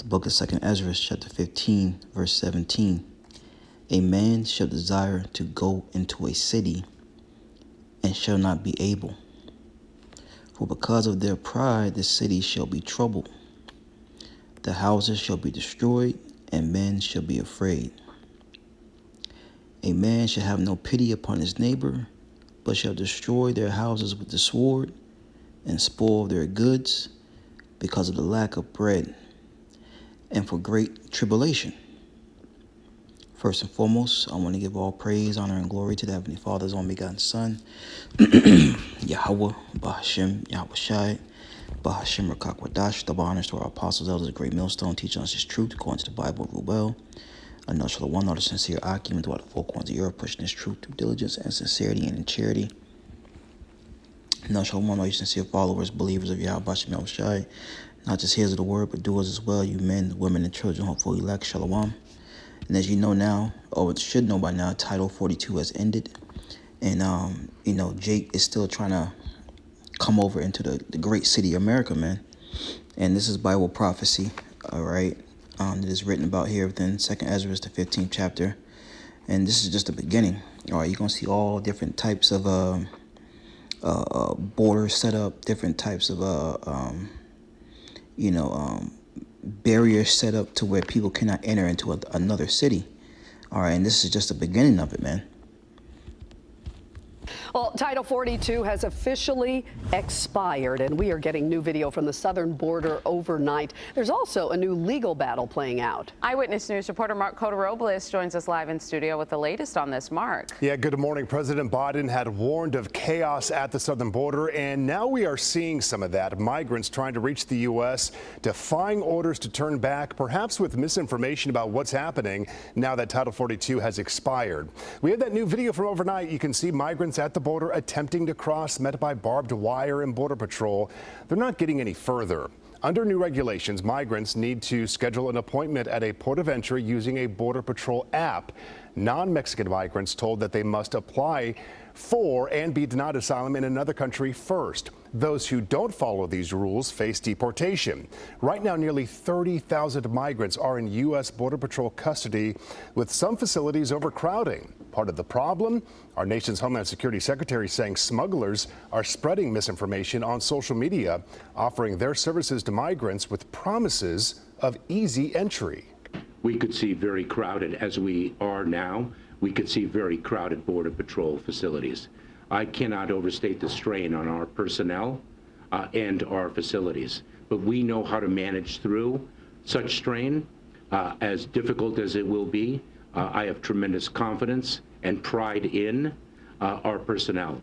The book of 2nd Ezra, chapter 15, verse 17. A man shall desire to go into a city and shall not be able. For because of their pride, the city shall be troubled. The houses shall be destroyed, and men shall be afraid. A man shall have no pity upon his neighbor, but shall destroy their houses with the sword, and spoil their goods, because of the lack of bread, and for great tribulation. First and foremost, I want to give all praise, honor, and glory to the Heavenly Father's only begotten Son, Yahweh, Bahashem, Yahweh Shai, Bahashem Rakakwadash, double honors to our apostles, elders, the great millstone, teaching us his truth according to the Bible, Rubel. I know Shalom, not a sincere argument throughout the four corners of Europe, pushing this truth through diligence and sincerity and in charity. Now Shalom, all you sincere followers, believers of Yahweh, Bahashem, Yahweh Shai, not just hearers of the word, but doers as well, you men, women, and children, hopefully elect, Shalom. And as you know now, or should know by now, Title 42 has ended. And, Jake is still trying to come over into the great city of America, man. And this is Bible prophecy, all right? It is written about here within 2nd Ezra, the 15th chapter. And this is just the beginning, all right? You're going to see all different types of borders set up, different types of, barriers set up to where people cannot enter into another city. All right, and this is just the beginning of it, man. Well, Title 42 has officially expired, and we are getting new video from the southern border overnight. There's also a new legal battle playing out. Eyewitness News reporter Mark Cota-Robles joins us live in studio with the latest on this, Mark. Yeah, good morning. President Biden had warned of chaos at the southern border, and now we are seeing some of that. Migrants trying to reach the U.S., defying orders to turn back, perhaps with misinformation about what's happening now that Title 42 has expired. We have that new video from overnight. You can see migrants at the border attempting to cross, met by barbed wire and Border Patrol. They're not getting any further. Under new regulations, migrants need to schedule an appointment at a port of entry using a Border Patrol app. Non-Mexican migrants told that they must apply for and be denied asylum in another country first. Those who don't follow these rules face deportation. Right now, nearly 30,000 migrants are in U.S. Border Patrol custody, with some facilities overcrowding. Part of the problem? Our nation's Homeland Security Secretary saying smugglers are spreading misinformation on social media, offering their services to migrants with promises of easy entry. We could see very crowded, as we are now, we could see very crowded Border Patrol facilities. I cannot overstate the strain on our personnel and our facilities, but we know how to manage through such strain, as difficult as it will be. I have tremendous confidence and pride in our personnel.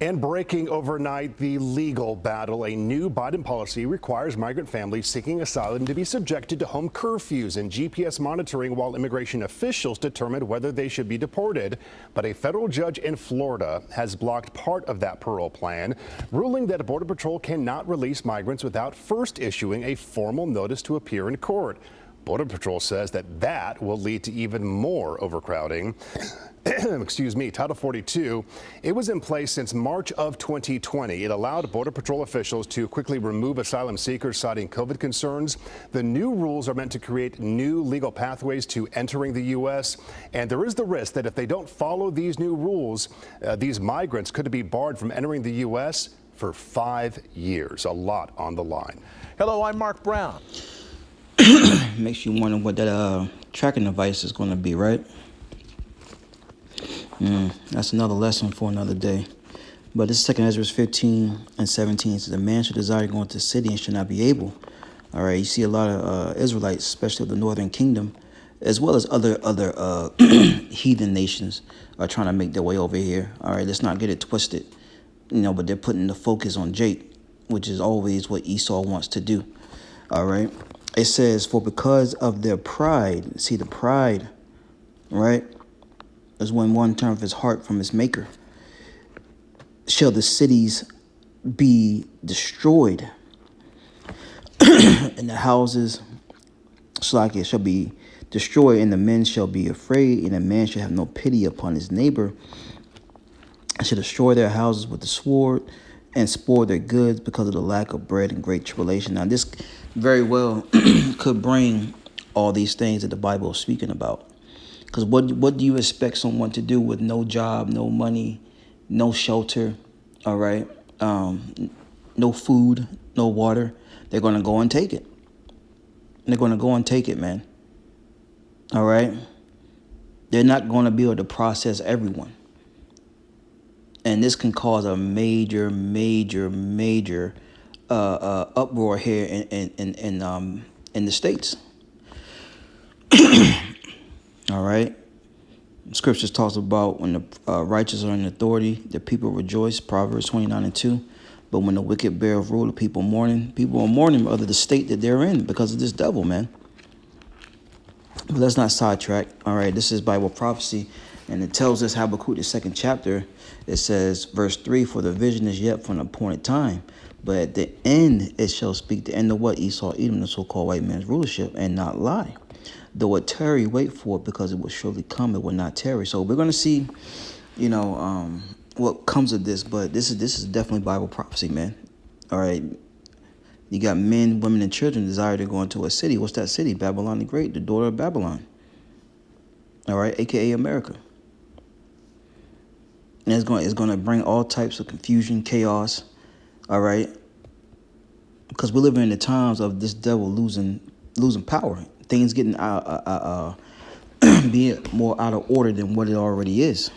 And breaking overnight, the legal battle. A new Biden policy requires migrant families seeking asylum to be subjected to home curfews and GPS monitoring while immigration officials determine whether they should be deported. But a federal judge in Florida has blocked part of that parole plan, ruling that Border Patrol cannot release migrants without first issuing a formal notice to appear in court. Border Patrol says that will lead to even more overcrowding. Excuse me, Title 42, it was in place since March of 2020. It allowed Border Patrol officials to quickly remove asylum seekers citing COVID concerns. The new rules are meant to create new legal pathways to entering the U.S., and there is the risk that if they don't follow these new rules, these migrants could be barred from entering the U.S. for 5 years. A lot on the line. Hello, I'm Mark Brown. Makes you wonder what that tracking device is going to be, right? That's another lesson for another day. But this is 2nd Ezra 15 and 17. It says, a man should desire to go into the city and should not be able. All right, you see a lot of Israelites, especially of the northern kingdom, as well as other heathen nations, are trying to make their way over here. All right, let's not get it twisted. But they're putting the focus on Jake, which is always what Esau wants to do. All right. It says, for because of their pride, see the pride, right, is when one turns his heart from his maker, shall the cities be destroyed, and the houses, shall be destroyed, and the men shall be afraid, and a man shall have no pity upon his neighbor, and shall destroy their houses with the sword, and spoil their goods because of the lack of bread and great tribulation. Now, this very well could bring all these things that the Bible is speaking about. Because what do you expect someone to do with no job, no money, no shelter, all right, no food, no water? They're going to go and take it. They're going to go and take it, man. All right? They're not going to be able to process everyone. And this can cause a major uproar here in the States. All right? Scriptures talks about when the righteous are in authority, the people rejoice, Proverbs 29:2. But when the wicked bear of rule, the people mourning. People are mourning under the state that they're in because of this devil, man. But let's not sidetrack. All right, this is Bible prophecy, and it tells us Habakkuk, the 2nd chapter. It says, verse 3, for the vision is yet for an appointed time, but at the end it shall speak the end of what? Esau, Edom, the so-called white man's rulership, and not lie. Though it tarry, wait for it, because it will surely come, it will not tarry. So we're going to see, what comes of this, but this is definitely Bible prophecy, man. All right. You got men, women, and children desire to go into a city. What's that city? Babylon the Great, the daughter of Babylon. All right, a.k.a. America. And it's going to bring all types of confusion, chaos, all right? Because we're living in the times of this devil losing power. Things getting being more out of order than what it already is.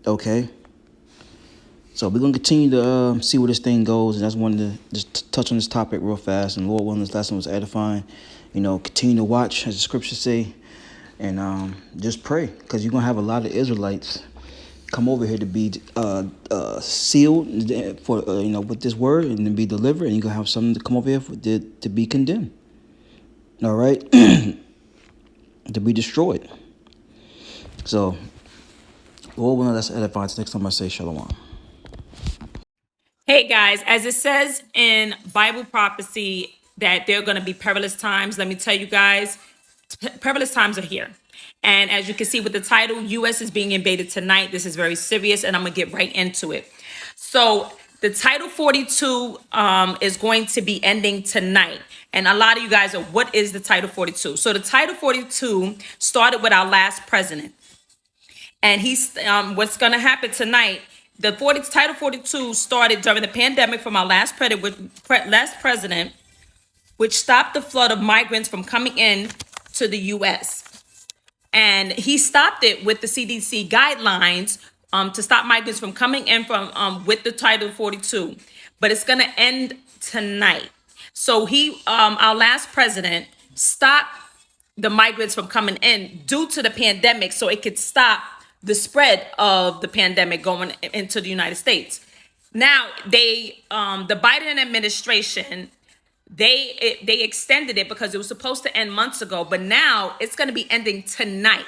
Okay? So we're going to continue to see where this thing goes. And I just wanted to just touch on this topic real fast. And Lord willing, this lesson was edifying. Continue to watch, as the scriptures say. And just pray. Because you're going to have a lot of Israelites come over here to be sealed for with this word and to be delivered. And you're going to have some to come over here to be condemned. All right? To be destroyed. So, Lord willing, that's edifying. Next time I say shalom. Hey guys, as it says in Bible prophecy that there are going to be perilous times, let me tell you guys, perilous times are here. And as you can see with the title, U.S. is being invaded tonight. This is very serious, and I'm going to get right into it. So the Title 42 is going to be ending tonight. And a lot of you guys are, what is the Title 42? So the Title 42 started with our last president. And what's going to happen tonight, Title 42 started during the pandemic from our last president, which stopped the flood of migrants from coming in to the U.S. And he stopped it with the CDC guidelines to stop migrants from coming in from with the Title 42. But it's going to end tonight. So our last president, stopped the migrants from coming in due to the pandemic so it could stop the spread of the pandemic going into the United States. Now, the Biden administration, they extended it because it was supposed to end months ago, but now it's going to be ending tonight.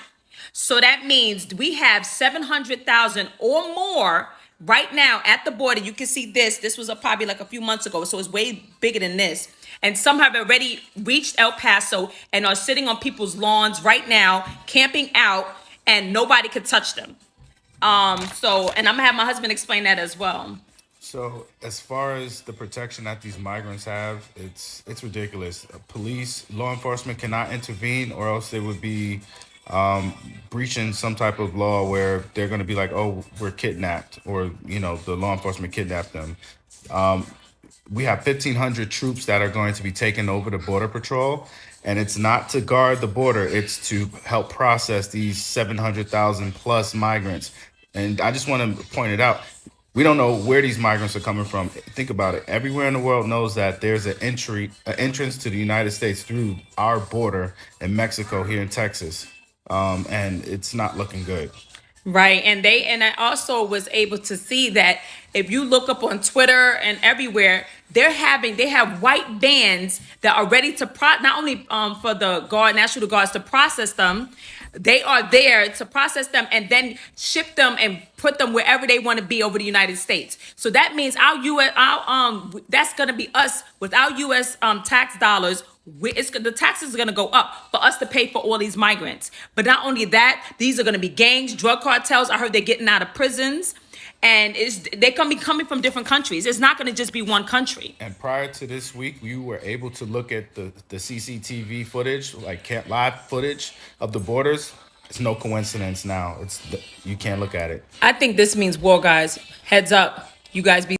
So that means we have 700,000 or more right now at the border. You can see this was probably like a few months ago, so it's way bigger than this. And some have already reached El Paso and are sitting on people's lawns right now, camping out, and nobody could touch them. And I'm gonna have my husband explain that as well. So as far as the protection that these migrants have, it's ridiculous. Police, law enforcement cannot intervene, or else they would be breaching some type of law where they're going to be like, oh, we're kidnapped, or the law enforcement kidnapped them. We have 1,500 troops that are going to be taking over the Border Patrol, and it's not to guard the border, it's to help process these 700,000 plus migrants. And I just want to point it out. We don't know where these migrants are coming from. Think about it. Everywhere in the world knows that there's an entrance to the United States through our border in Mexico, here in Texas. And it's not looking good. Right. And I also was able to see that if you look up on Twitter and everywhere, they have white vans that are ready to not only for the National Guards to process them. They are there to process them and then ship them and put them wherever they want to be over the United States. So that means that's going to be us with our U.S. Tax dollars. The taxes are going to go up for us to pay for all these migrants. But not only that, these are going to be gangs, drug cartels. I heard they're getting out of prisons. and they're gonna be coming from different countries. It's not gonna just be one country. And prior to this week, you were able to look at the CCTV footage, like live footage of the borders. It's no coincidence now. You can't look at it. I think this means war, guys. Heads up, you guys be